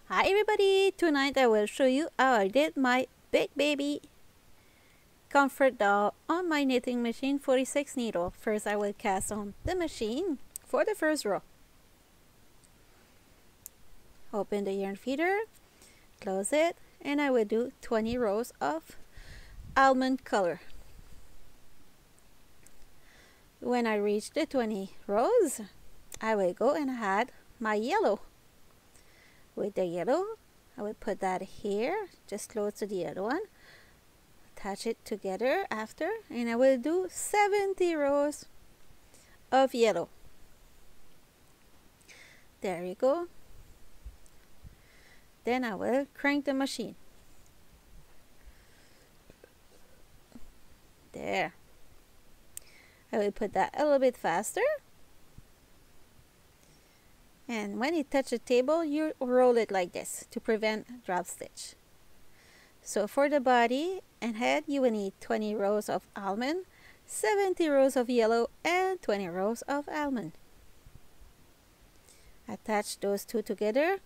Hi everybody! Tonight I will show you how I did my big baby comfort doll on my knitting machine 46 needle. First I will cast on the machine for the first row. Open the yarn feeder, close it, and I will do 20 rows of almond color. When I reach the 20 rows, I will go and add my yellow. With the yellow, I will put that here, just close to the other one. Attach it together after, and I will do 70 rows of yellow. There you go. Then I will crank the machine. There. I will put that a little bit faster. And when it touches the table, you roll it like this to prevent drop stitch. So for the body and head, you will need 20 rows of almond, 70 rows of yellow, and 20 rows of almond. Attach those two together.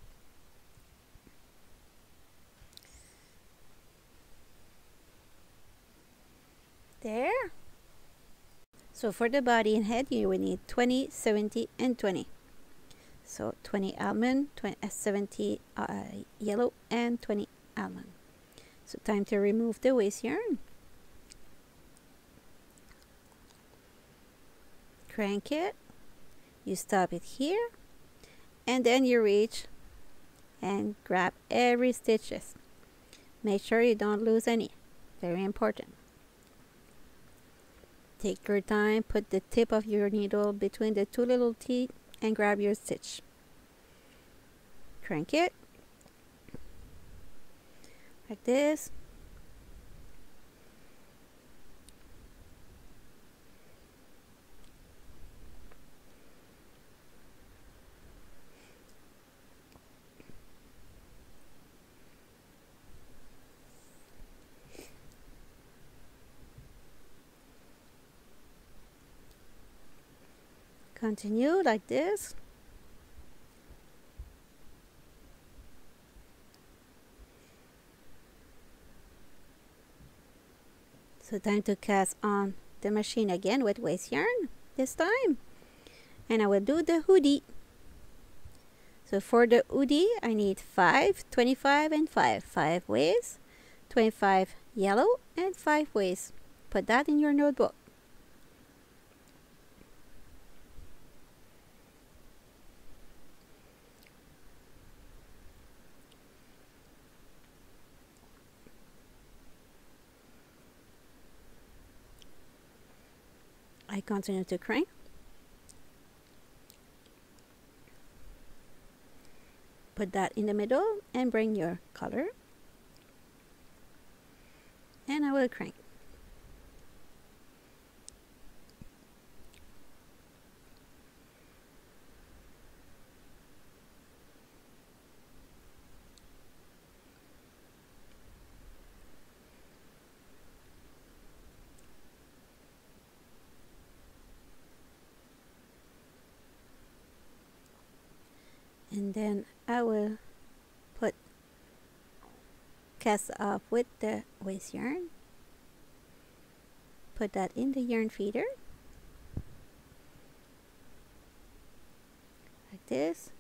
There. So for the body and head, you will need 20, 70, and 20. So 20 almond, 70 yellow, and 20 almond. So time to remove the waste yarn. Crank it. You stop it here. And then you reach and grab every stitches. Make sure you don't lose any. Very important. Take your time, put the tip of your needle between the two little teeth and grab your stitch. Crank it like this. Continue like this. So time to cast on the machine again with waste yarn this time. And I will do the hoodie. So for the hoodie, I need 5, 25, and 5. 5 ways, 25 yellow, and 5 ways. Put that in your notebook. I continue to crank. Put that in the middle and bring your color. And I will crank. And then I will cast off with the waste yarn. Put that in the yarn feeder. Like this.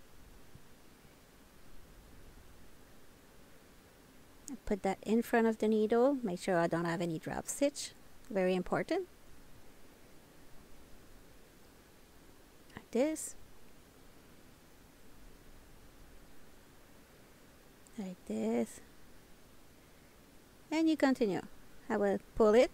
Put that in front of the needle. Make sure I don't have any drop stitch. Very important. Like this. Like this. And you continue. I will pull it.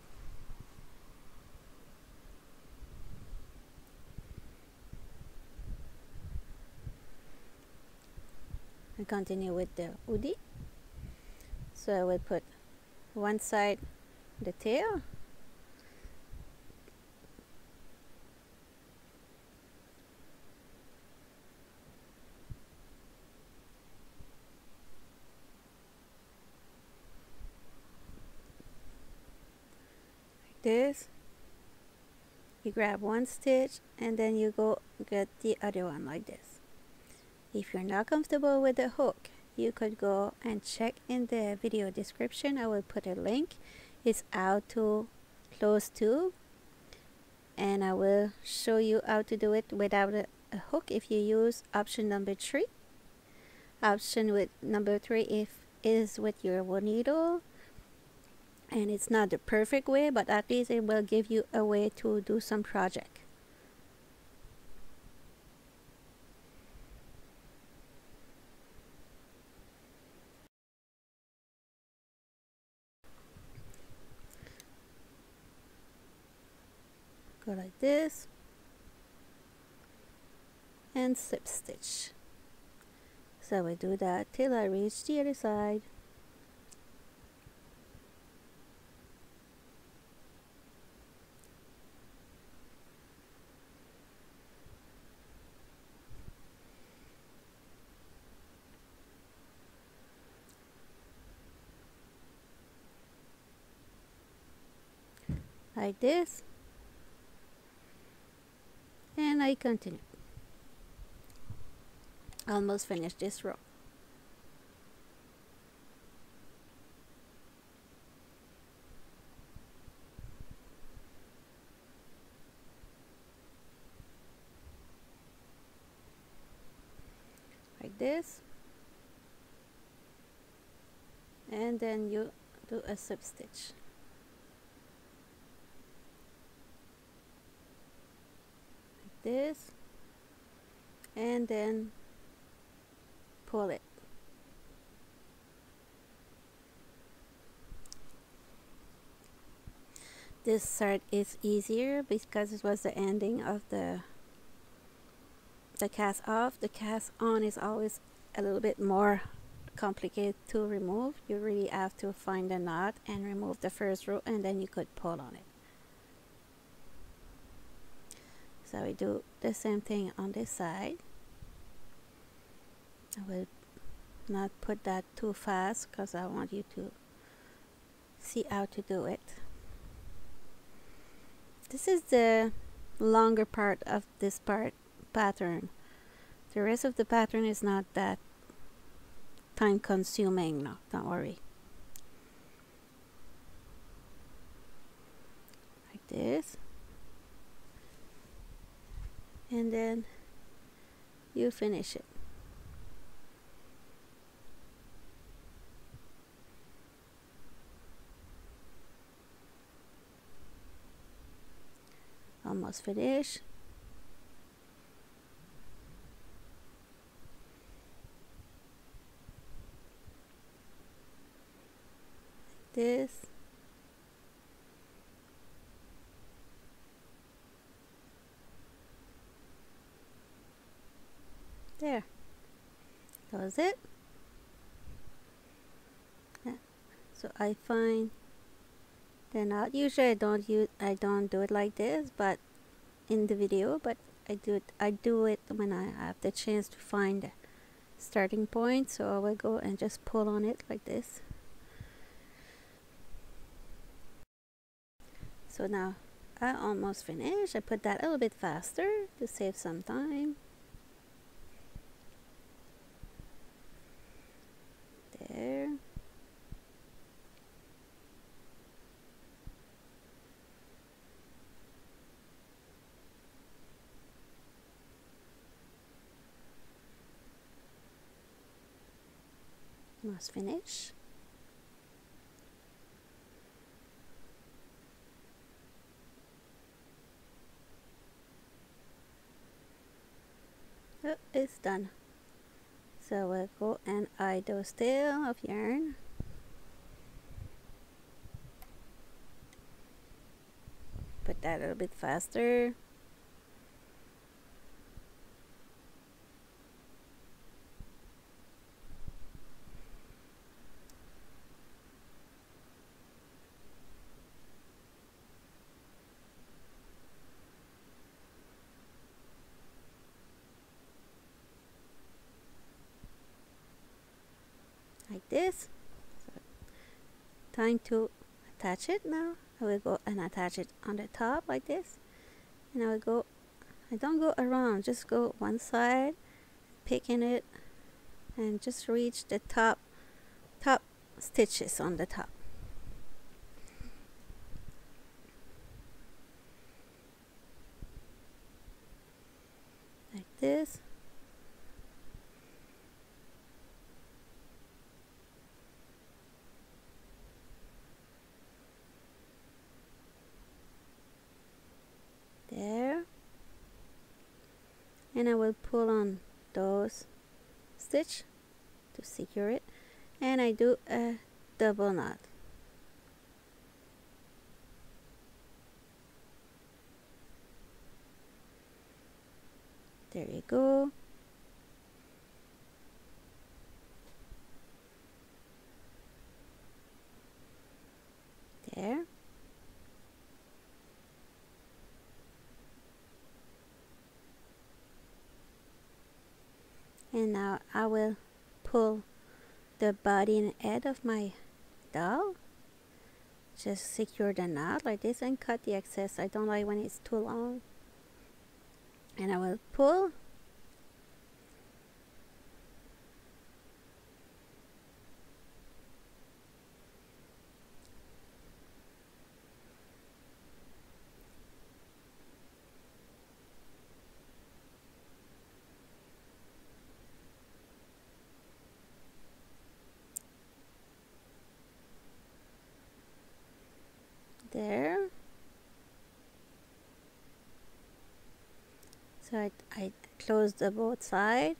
And continue with the hoodie. So I will put one side the tail. This, you grab one stitch and then you go get the other one like this. If you're not comfortable with the hook, you could go and check in the video description. I will put a link. It's out to close to, and I will show you how to do it without a hook if you use option number 3. Option with number 3 is with your wool needle, and it's not the perfect way, but at least it will give you a way to do some project. Go like this and slip stitch. So we do that till I reach the other side. Like this, and I continue. Almost finished this row. Like this, and then you do a slip stitch. Like this, and then pull it. This part is easier because it was the ending of the cast off. The cast on is always a little bit more complicated to remove. You really have to find a knot and remove the first row, and then you could pull on it. So we do the same thing on this side. I will not put that too fast because I want you to see how to do it. This is the longer part of this pattern. The rest of the pattern is not that time consuming. No, don't worry. Like this, and then you finish it. Almost finished. Like this. There. That was it. Yeah. So I find the knot. Usually I don't do it like this, but in the video, but I do it when I have the chance to find the starting point. So I will go and just pull on it like this. So now I almost finished. I put that a little bit faster to save some time. There. Almost finish. Oh, it's done. So we'll go and add those tail of yarn. Put that a little bit faster. Like this. So time to attach it now. I will go and attach it on the top like this, and I will go, I don't go around, just go one side, picking it and just reach the top stitches on the top. Like this. There. And I will pull on those stitch to secure it, and I do a double knot. There you go. There. And now I will pull the body and head of my doll. Just secure the knot like this and cut the excess. I don't like when it's too long. And I will pull. There. So I close the both side.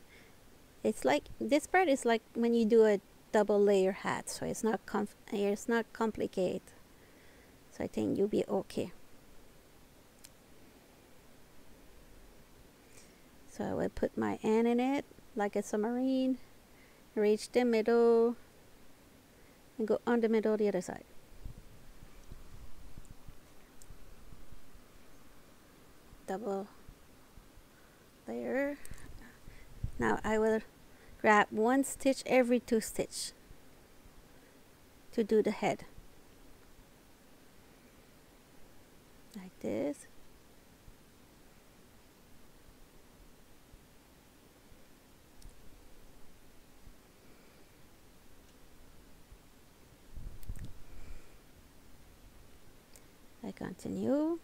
It's like this part is like when you do a double layer hat, so it's not complicated. So I think you'll be okay. So I will put my hand in it like a submarine, reach the middle, and go on the middle the other side. Double layer. Now I will grab one stitch every 2 stitches to do the head. Like this. I continue.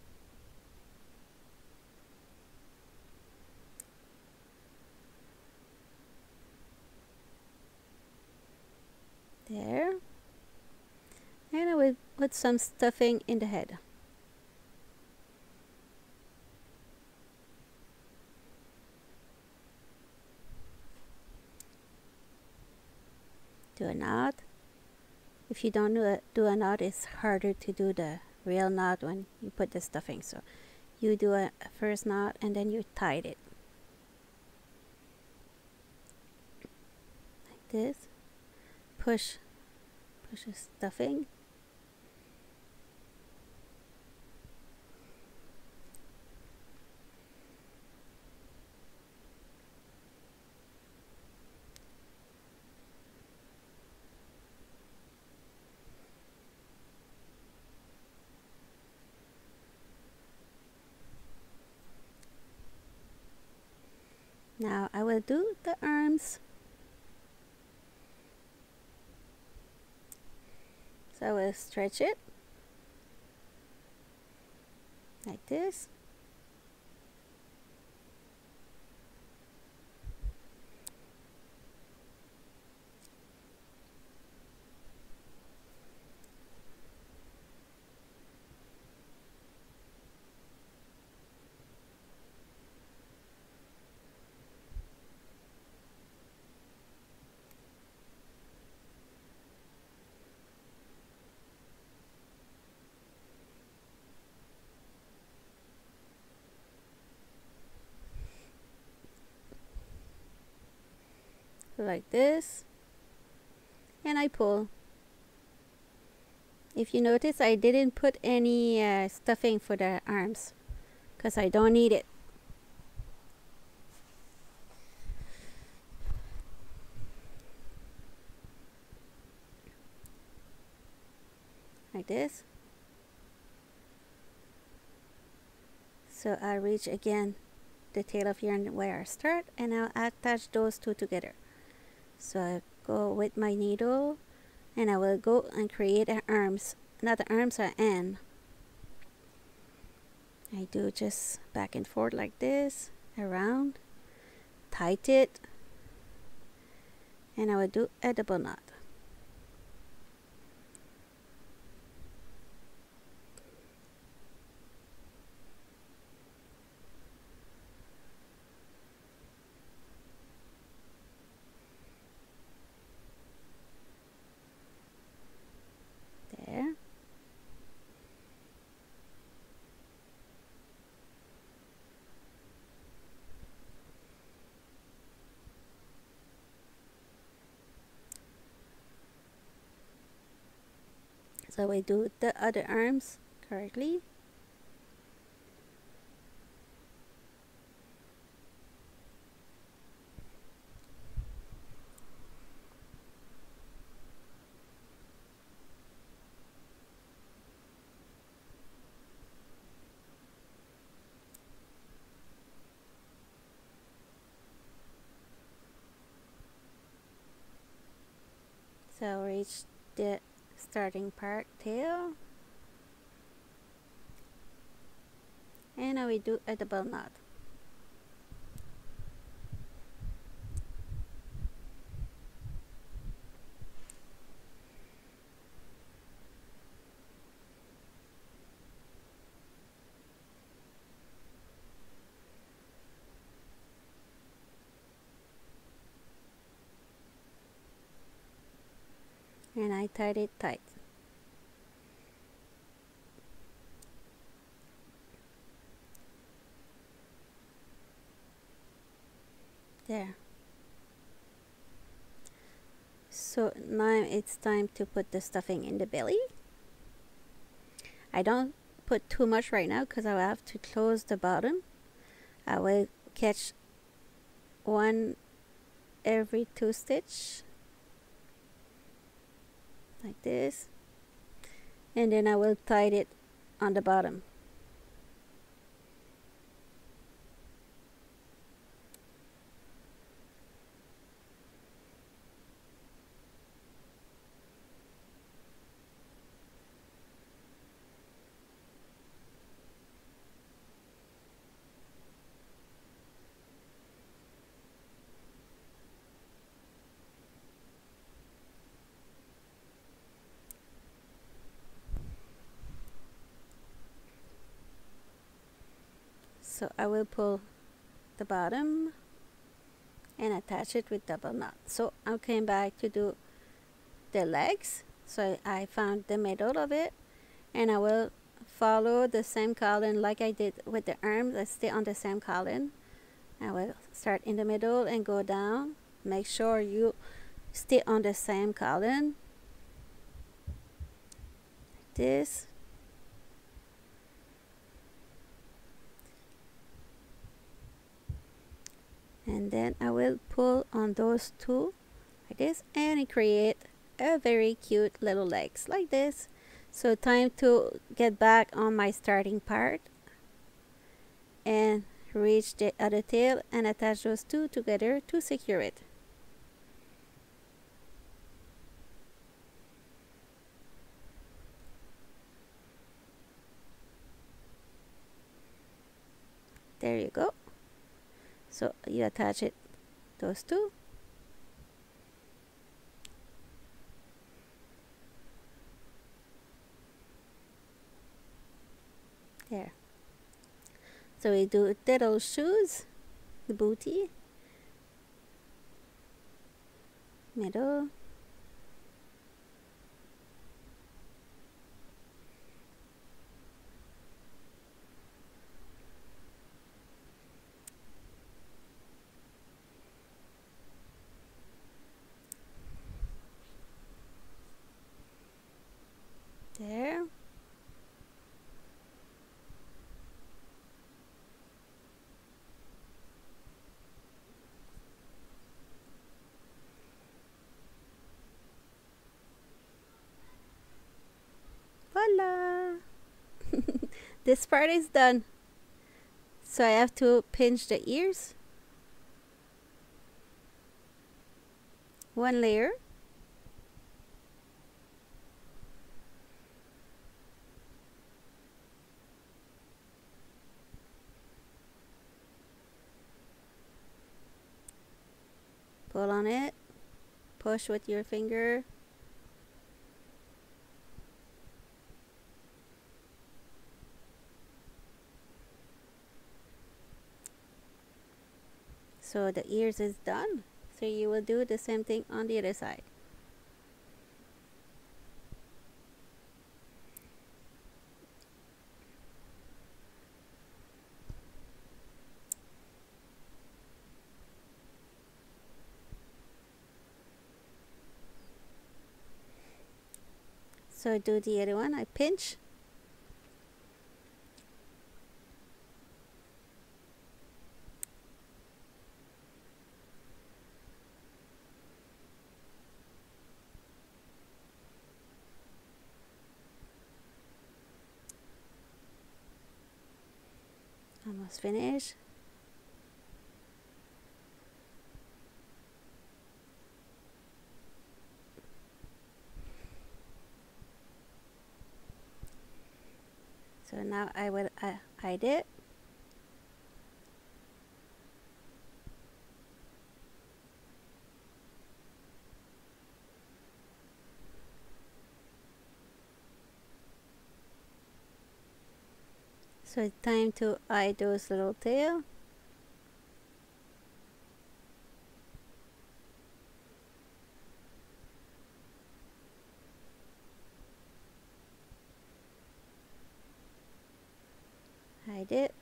There. And I will put some stuffing in the head. Do a knot. If you don't do a knot, it's harder to do the real knot when you put the stuffing. So you do a first knot and then you tie it. Like this. Push the stuffing. Now I will do the arms. So I will stretch it like this. Like this, and I pull. If you notice, I didn't put any stuffing for the arms because I don't need it. Like this. So I reach again the tail of yarn where I start, and I'll attach those two together. So I go with my needle and I will go and create an arms, not the arms, are N. I do just back and forth like this, around, tight it, and I will do a double knot. There. So we do the other arms correctly. So reach the starting part tail, and now we do a double knot. And I tied it tight. There. So now it's time to put the stuffing in the belly. I don't put too much right now because I will have to close the bottom. I will catch one every 2 stitch like this, and then I will tie it on the bottom. So I will pull the bottom and attach it with double knot. So I came back to do the legs. So I found the middle of it, and I will follow the same column like I did with the arms. I stay on the same column. I will start in the middle and go down. Make sure you stay on the same column like this. And then I will pull on those two like this, and create a very cute little legs like this. So time to get back on my starting part and reach the other tail and attach those two together to secure it. There you go. So you attach it, those two. There. So we do the little shoes, the booty, middle, there. Voila! This part is done. So I have to pinch the ears. one layer. Pull on it, push with your finger. So the ears is done. So you will do the same thing on the other side. So do the other one. I pinch. Almost finished. So now I will hide it. So it's time to hide those little tail. Hide it.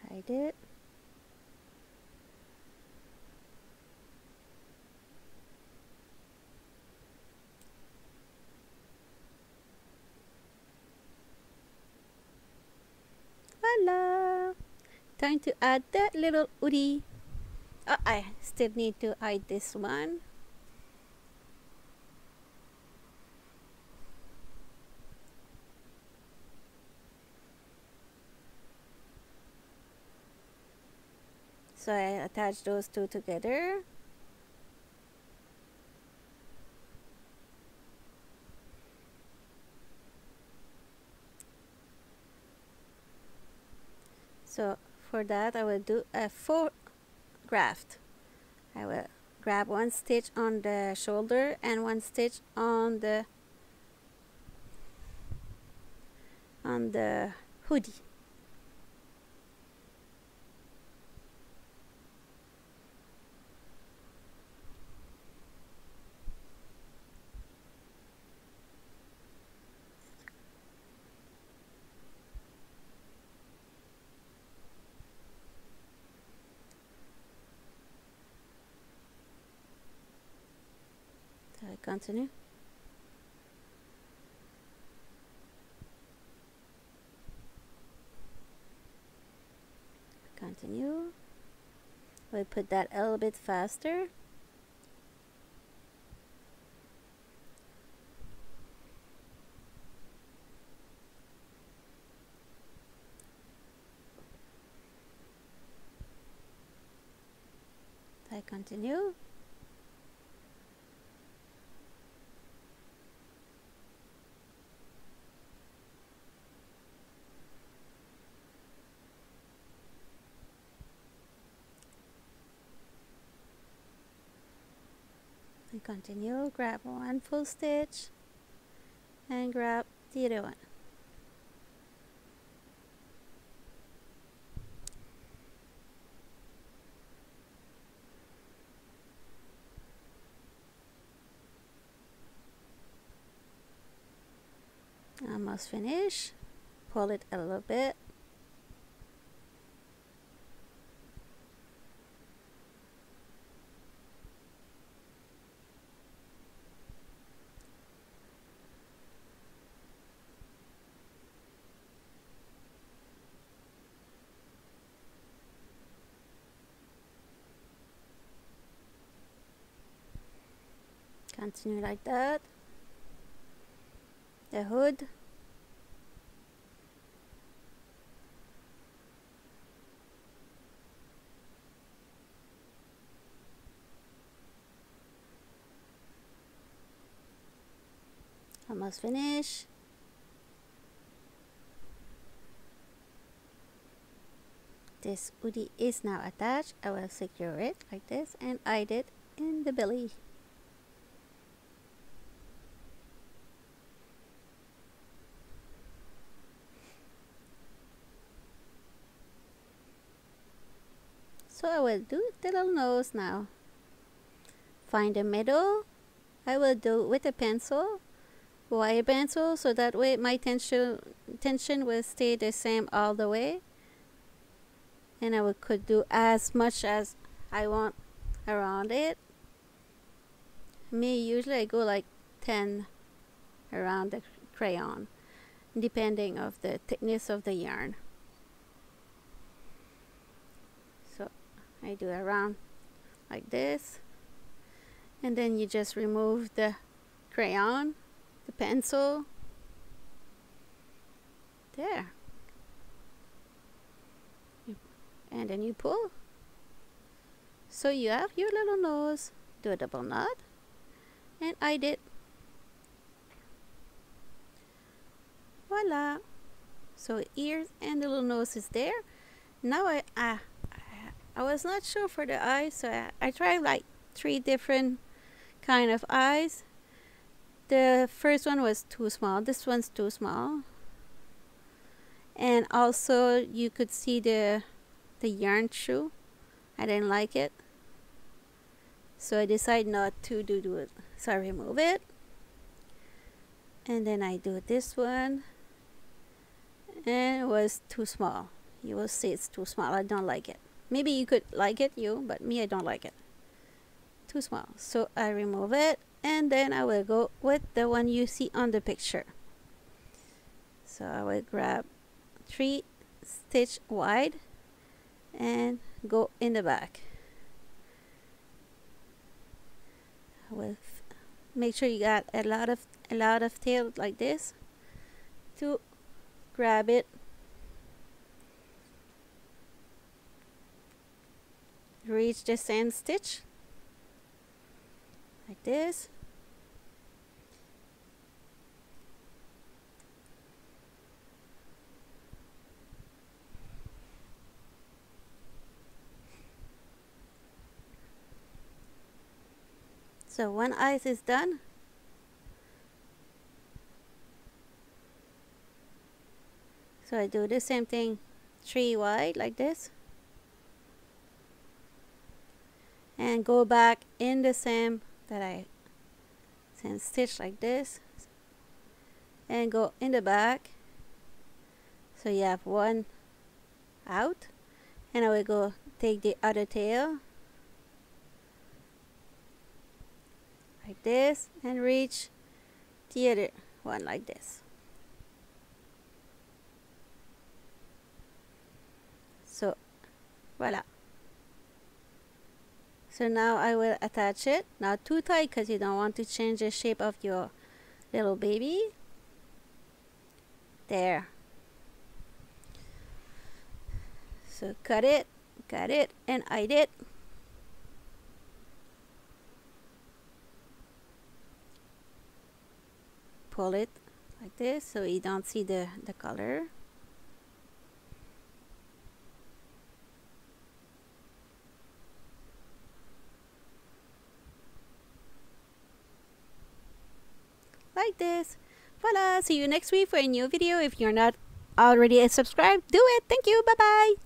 Hide it. Voila! Time to add that little hoodie. Oh, I still need to hide this one. So I attach those two together. So for that I will do a 4 graft. I will grab one stitch on the shoulder and one stitch on the hoodie. So I continue. Continue. We'll put that a little bit faster. I continue. And continue. Grab one full stitch and grab the other one. Almost finished. Pull it a little bit. Continue like that. The hood. Almost finished. This hoodie is now attached. I will secure it like this and hide it in the belly. So I will do the little nose now. Find the middle. I will do it with a pencil, wire pencil, so that way my tension will stay the same all the way. And I could do as much as I want around it. Me, usually I go like 10 around the crayon, depending of the thickness of the yarn. So I do around like this, and then you just remove the crayon, the pencil. There. And then you pull. So you have your little nose. Do a double knot. And I did. Voila. So ears and the little nose is there. Now I was not sure for the eyes, so I tried like 3 different kind of eyes. The first one was too small. This one's too small. And also you could see the yarn through. I didn't like it, so I decided not to do it. So I remove it, and then I do this one, and it was too small. You will see it's too small. I don't like it. Maybe you could like it, but me, I don't like it. Too small. So I remove it, and then I will go with the one you see on the picture. So I will grab 3 stitch wide and go in the back. I will make sure you got a lot of tail like this to grab it. Reach the same stitch like this. So one eye is done. So I do the same thing, 3 wide like this, and go back in the same stitch like this, and go in the back. So you have one out, and I will go take the other tail like this and reach the other one like this. So voila. So now I will attach it, not too tight because you don't want to change the shape of your little baby. There. So cut it, and hide it. Pull it like this so you don't see the color. Like this. Voila. See you next week for a new video. If you're not already subscribed, do it. Thank you. Bye bye.